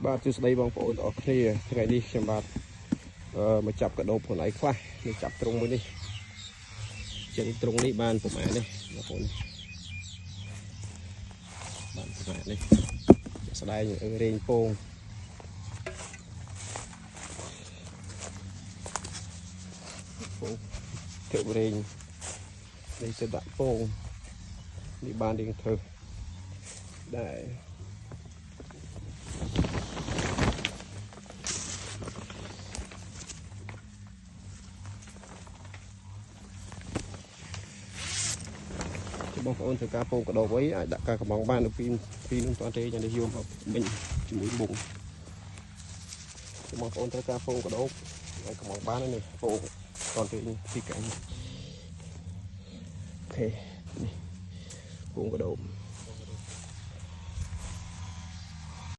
បាទជួយស្ដីបងប្អូនអរគ្នាថ្ងៃនេះខ្ញុំបាទមកចាប់កដោបខ្លួនឯងខ្លះមកចាប់ត្រង់មួយនេះចឹងត្រង់នេះបានប្រហែលនេះបងប្អូនបានប្រហែលនេះស្ដែងរែងពងធ្វើរែងនេះទៅដាក់ពងនេះបានរៀងធ្វើដែរបងប្អូនធ្វើការពងកដោបអីអាចដាក់ការកំងបាននៅពីនោះតទេយ៉ាងនេះយកមកមិញជាមួយមុងបងប្អូនធ្វើការពងកដោបឲ្យកំងបាននេះពងតទេពីកាញ់អូខេនេះពងកដោប